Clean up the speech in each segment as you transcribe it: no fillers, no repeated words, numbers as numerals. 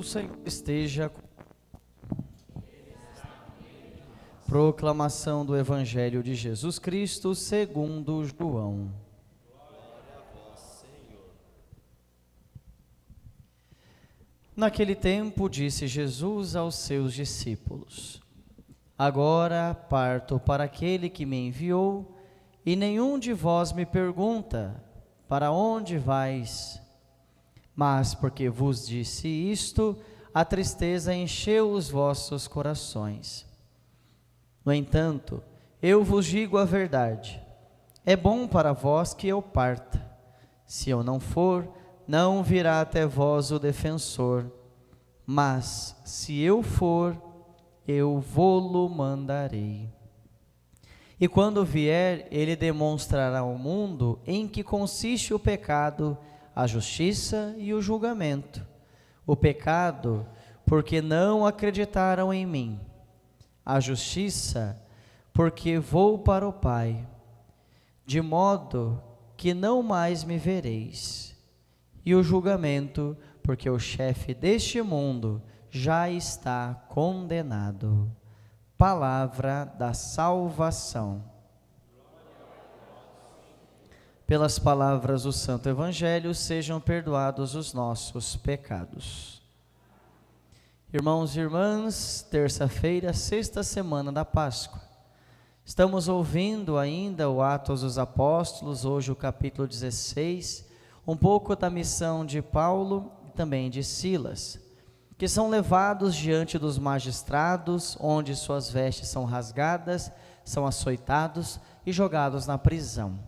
Senhor esteja com... Proclamação do Evangelho de Jesus Cristo segundo João. Glória a vós, Senhor. Naquele tempo disse Jesus aos seus discípulos: Agora parto para aquele que me enviou, e nenhum de vós me pergunta: para onde vais? Mas porque vos disse isto, a tristeza encheu os vossos corações. No entanto, eu vos digo a verdade: é bom para vós que eu parta. Se eu não for, não virá até vós o defensor. Mas, se eu for, eu vô-lo mandarei. E quando vier, ele demonstrará ao mundo em que consiste o pecado, a justiça e o julgamento. O pecado, porque não acreditaram em mim. A justiça, porque vou para o Pai, de modo que não mais me vereis. E o julgamento, porque o chefe deste mundo já está condenado. Palavra da salvação. Pelas palavras do Santo Evangelho, sejam perdoados os nossos pecados. Irmãos e irmãs, terça-feira, sexta semana da Páscoa. Estamos ouvindo ainda o Atos dos Apóstolos, hoje o capítulo 16, um pouco da missão de Paulo e também de Silas, que são levados diante dos magistrados, onde suas vestes são rasgadas, são açoitados e jogados na prisão.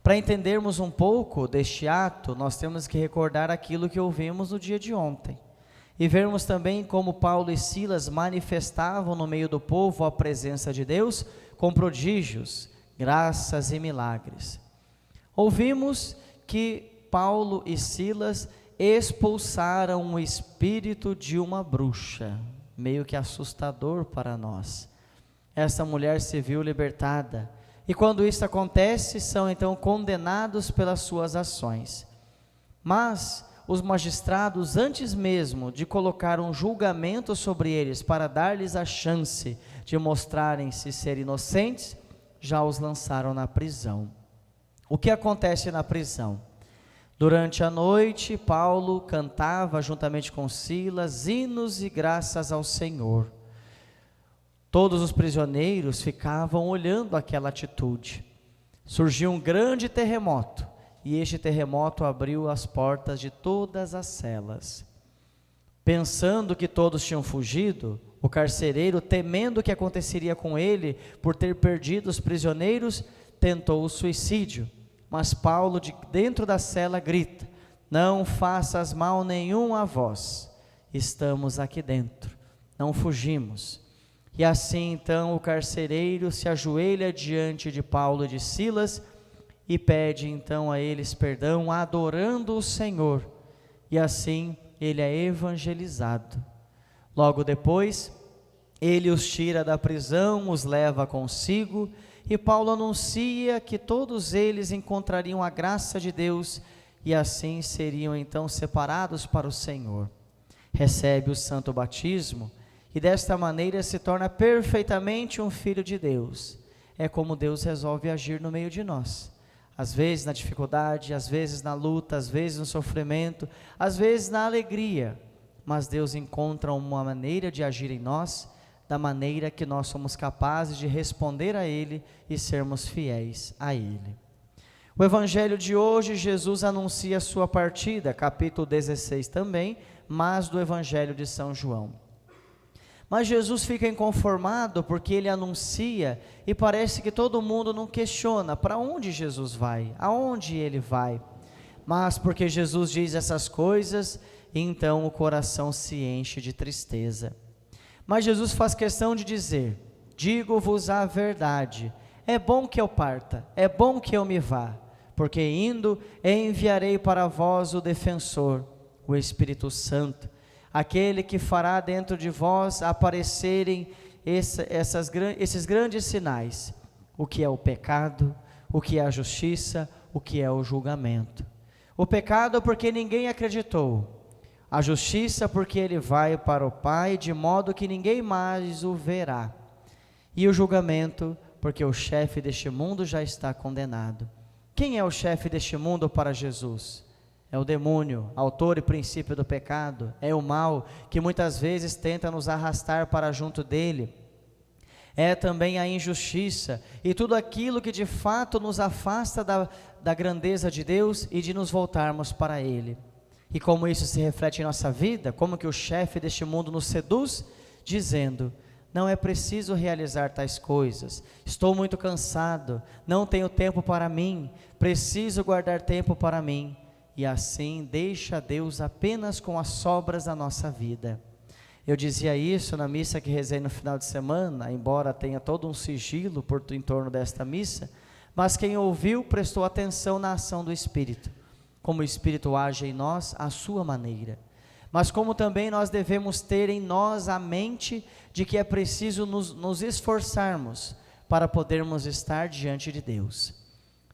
Para entendermos um pouco deste ato, nós temos que recordar aquilo que ouvimos no dia de ontem. E vermos também como Paulo e Silas manifestavam no meio do povo a presença de Deus com prodígios, graças e milagres. Ouvimos que Paulo e Silas expulsaram o espírito de uma bruxa, meio que assustador para nós. Essa mulher se viu libertada. E quando isso acontece, são então condenados pelas suas ações. Mas os magistrados, antes mesmo de colocar um julgamento sobre eles para dar-lhes a chance de mostrarem-se ser inocentes, já os lançaram na prisão. O que acontece na prisão? Durante a noite, Paulo cantava juntamente com Silas hinos e graças ao Senhor. Todos os prisioneiros ficavam olhando aquela atitude. Surgiu um grande terremoto, e este terremoto abriu as portas de todas as celas. Pensando que todos tinham fugido, o carcereiro, temendo o que aconteceria com ele por ter perdido os prisioneiros, tentou o suicídio. Mas Paulo, de dentro da cela, grita: não faças mal nenhum a vós, estamos aqui dentro, não fugimos. E assim então o carcereiro se ajoelha diante de Paulo e de Silas e pede então a eles perdão, adorando o Senhor, e assim ele é evangelizado. Logo depois, ele os tira da prisão, os leva consigo, e Paulo anuncia que todos eles encontrariam a graça de Deus e assim seriam então separados para o Senhor. Recebe o santo batismo e desta maneira se torna perfeitamente um filho de Deus. É como Deus resolve agir no meio de nós. Às vezes na dificuldade, às vezes na luta, às vezes no sofrimento, às vezes na alegria. Mas Deus encontra uma maneira de agir em nós, da maneira que nós somos capazes de responder a Ele e sermos fiéis a Ele. O Evangelho de hoje, Jesus anuncia a sua partida, capítulo 16 também, mas do Evangelho de São João. Mas Jesus fica inconformado porque ele anuncia e parece que todo mundo não questiona para onde Jesus vai, aonde ele vai. Mas porque Jesus diz essas coisas, então o coração se enche de tristeza. Mas Jesus faz questão de dizer: digo-vos a verdade, é bom que eu parta, é bom que eu me vá, porque indo enviarei para vós o defensor, o Espírito Santo, aquele que fará dentro de vós aparecerem esses grandes sinais, o que é o pecado, o que é a justiça, o que é o julgamento. O pecado porque ninguém acreditou, A justiça, porque ele vai para o Pai, de modo que ninguém mais o verá. E o julgamento, porque o chefe deste mundo já está condenado. Quem é o chefe deste mundo para Jesus? É o demônio, autor e princípio do pecado. É o mal que muitas vezes tenta nos arrastar para junto dele. É também a injustiça e tudo aquilo que de fato nos afasta da grandeza de Deus e de nos voltarmos para Ele. E como isso se reflete em nossa vida, como que o chefe deste mundo nos seduz, dizendo: não é preciso realizar tais coisas, estou muito cansado, não tenho tempo para mim, preciso guardar tempo para mim. E assim deixa Deus apenas com as sobras da nossa vida. Eu dizia isso na missa que rezei no final de semana, embora tenha todo um sigilo em torno desta missa, mas quem ouviu prestou atenção na ação do Espírito, como o Espírito age em nós à sua maneira, mas como também nós devemos ter em nós a mente de que é preciso nos esforçarmos para podermos estar diante de Deus.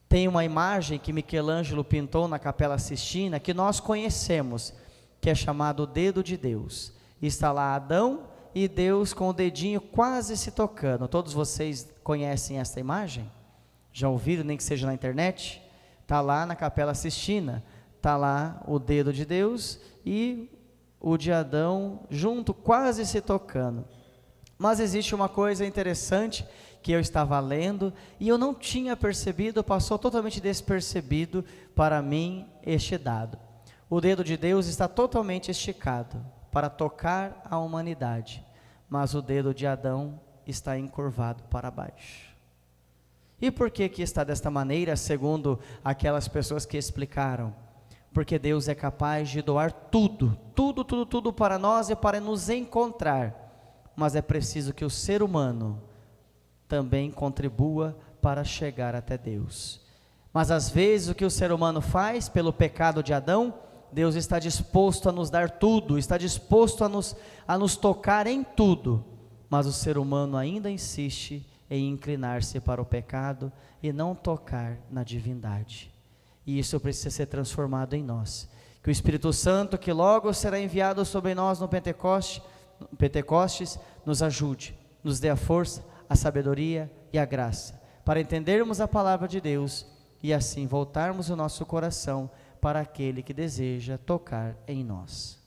Tem uma imagem que Michelangelo pintou na Capela Sistina, que nós conhecemos, que é chamado o dedo de Deus. Está lá Adão e Deus com o dedinho quase se tocando. Todos vocês conhecem essa imagem? Já ouviram, nem que seja na internet? Está lá na Capela Sistina, está lá o dedo de Deus e o de Adão junto, quase se tocando. Mas existe uma coisa interessante que eu estava lendo e eu não tinha percebido, passou totalmente despercebido para mim este dado. O dedo de Deus está totalmente esticado para tocar a humanidade, mas o dedo de Adão está encurvado para baixo. E por que está desta maneira, segundo aquelas pessoas que explicaram? Porque Deus é capaz de doar tudo para nós e para nos encontrar, mas é preciso que o ser humano também contribua para chegar até Deus. Mas às vezes o que o ser humano faz pelo pecado de Adão, Deus está disposto a nos dar tudo, está disposto a nos tocar em tudo, mas o ser humano ainda insiste em inclinar-se para o pecado e não tocar na divindade. E isso precisa ser transformado em nós. Que o Espírito Santo, que logo será enviado sobre nós no Pentecostes, nos ajude, nos dê a força, a sabedoria e a graça, para entendermos a palavra de Deus e assim voltarmos o nosso coração para aquele que deseja tocar em nós.